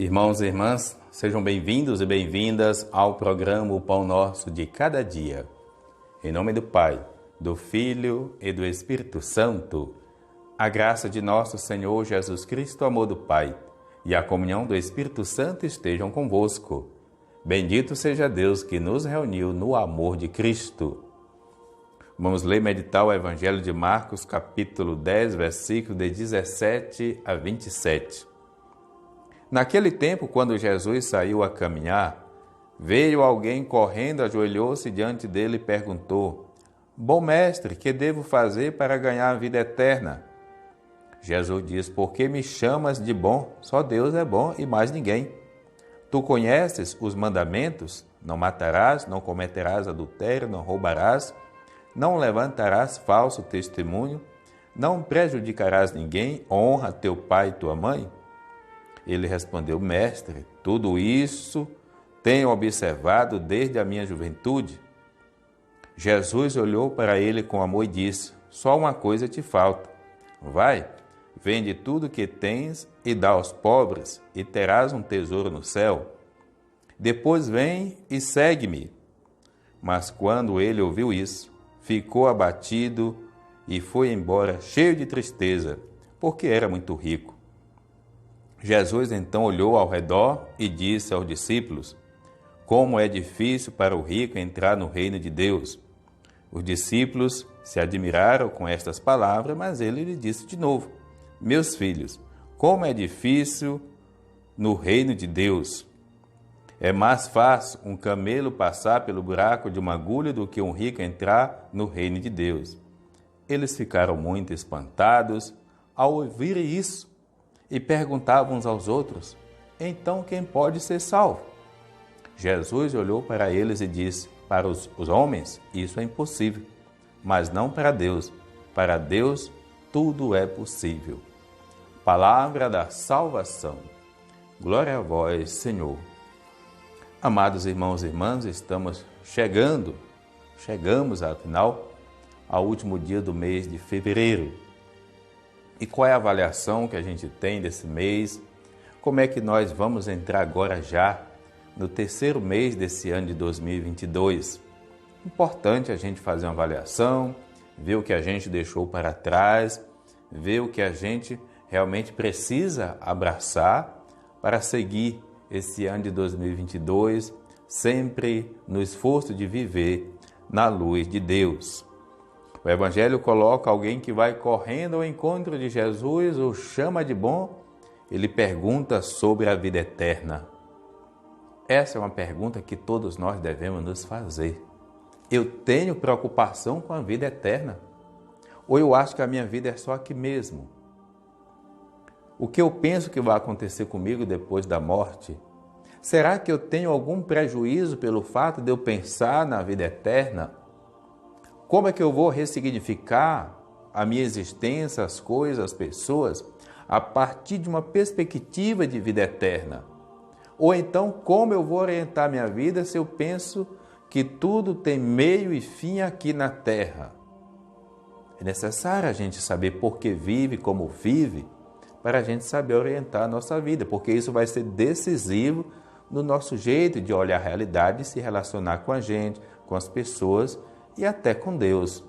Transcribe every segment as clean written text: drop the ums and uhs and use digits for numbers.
Irmãos e irmãs, sejam bem-vindos e bem-vindas ao programa O Pão Nosso de Cada Dia. Em nome do Pai, do Filho e do Espírito Santo, a graça de nosso Senhor Jesus Cristo, o amor do Pai e a comunhão do Espírito Santo estejam convosco. Bendito seja Deus que nos reuniu no amor de Cristo. Vamos ler e meditar o Evangelho de Marcos, capítulo 10, versículos de 17 a 27. Naquele tempo, quando Jesus saiu a caminhar, veio alguém correndo, ajoelhou-se diante dele e perguntou: Bom mestre, que devo fazer para ganhar a vida eterna? Jesus disse: Por que me chamas de bom? Só Deus é bom e mais ninguém. Tu conheces os mandamentos? Não matarás, não cometerás adultério, não roubarás, não levantarás falso testemunho, não prejudicarás ninguém, honra teu pai e tua mãe. Ele respondeu: Mestre, tudo isso tenho observado desde a minha juventude. Jesus olhou para ele com amor e disse: Só uma coisa te falta. Vai, vende tudo que tens e dá aos pobres, e terás um tesouro no céu. Depois vem e segue-me. Mas quando ele ouviu isso, ficou abatido e foi embora cheio de tristeza, porque era muito rico. Jesus então olhou ao redor e disse aos discípulos: Como é difícil para o rico entrar no reino de Deus. Os discípulos se admiraram com estas palavras, mas ele lhe disse de novo: Meus filhos, como é difícil no reino de Deus. É mais fácil um camelo passar pelo buraco de uma agulha do que um rico entrar no reino de Deus. Eles ficaram muito espantados ao ouvir isso e perguntavam uns aos outros: Então quem pode ser salvo? Jesus olhou para eles e disse: Para os homens isso é impossível, mas não para Deus. Para Deus tudo é possível. Palavra da salvação. Glória a vós, Senhor. Amados irmãos e irmãs, chegamos afinal ao último dia do mês de fevereiro. E qual é a avaliação que a gente tem desse mês? Como é que nós vamos entrar agora já no terceiro mês desse ano de 2022? Importante a gente fazer uma avaliação, ver o que a gente deixou para trás, ver o que a gente realmente precisa abraçar para seguir esse ano de 2022, sempre no esforço de viver na luz de Deus. O Evangelho coloca alguém que vai correndo ao encontro de Jesus, o chama de bom, ele pergunta sobre a vida eterna. Essa é uma pergunta que todos nós devemos nos fazer. Eu tenho preocupação com a vida eterna? Ou eu acho que a minha vida é só aqui mesmo? O que eu penso que vai acontecer comigo depois da morte? Será que eu tenho algum prejuízo pelo fato de eu pensar na vida eterna? Como é que eu vou ressignificar a minha existência, as coisas, as pessoas, a partir de uma perspectiva de vida eterna? Ou então, como eu vou orientar minha vida se eu penso que tudo tem meio e fim aqui na Terra? É necessário a gente saber por que vive, como vive, para a gente saber orientar a nossa vida, porque isso vai ser decisivo no nosso jeito de olhar a realidade e se relacionar com a gente, com as pessoas e até com Deus.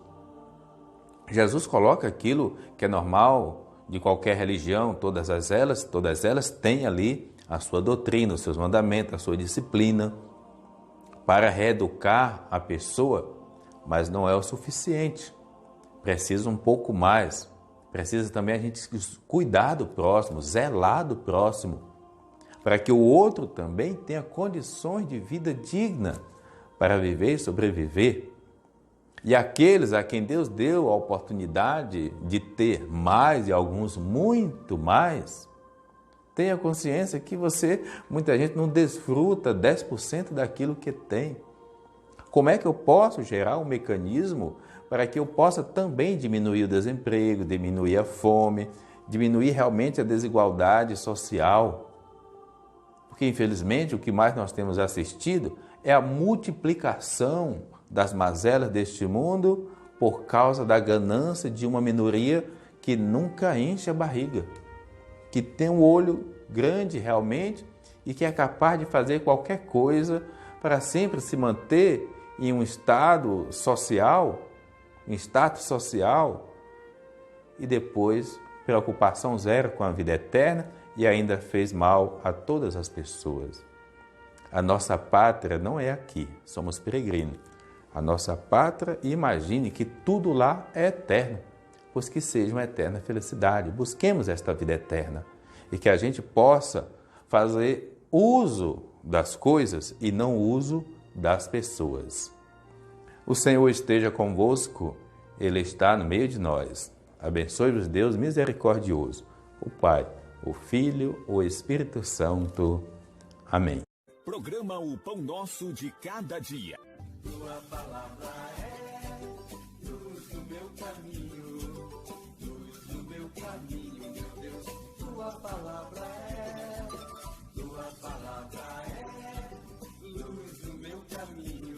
Jesus coloca aquilo que é normal de qualquer religião, todas elas têm ali a sua doutrina, os seus mandamentos, a sua disciplina para reeducar a pessoa, mas não é o suficiente. Precisa um pouco mais. Precisa também a gente cuidar do próximo, zelar do próximo, para que o outro também tenha condições de vida digna para viver e sobreviver. E aqueles a quem Deus deu a oportunidade de ter mais e alguns muito mais, tenha consciência que muita gente não desfruta 10% daquilo que tem. Como é que eu posso gerar um mecanismo para que eu possa também diminuir o desemprego, diminuir a fome, diminuir realmente a desigualdade social? Porque, infelizmente, o que mais nós temos assistido é a multiplicação das mazelas deste mundo por causa da ganância de uma minoria que nunca enche a barriga, que tem um olho grande realmente e que é capaz de fazer qualquer coisa para sempre se manter em um estado social, em status social, e depois preocupação zero com a vida eterna e ainda fez mal a todas as pessoas. A nossa pátria não é aqui, somos peregrinos. A nossa pátria, imagine que tudo lá é eterno, pois que seja uma eterna felicidade. Busquemos esta vida eterna e que a gente possa fazer uso das coisas e não uso das pessoas. O Senhor esteja convosco, Ele está no meio de nós. Abençoe-vos Deus misericordioso, o Pai, o Filho, o Espírito Santo. Amém. Programa O Pão Nosso de Cada Dia. Tua palavra é luz no meu caminho, luz no meu caminho, meu Deus. Tua palavra é luz no meu caminho.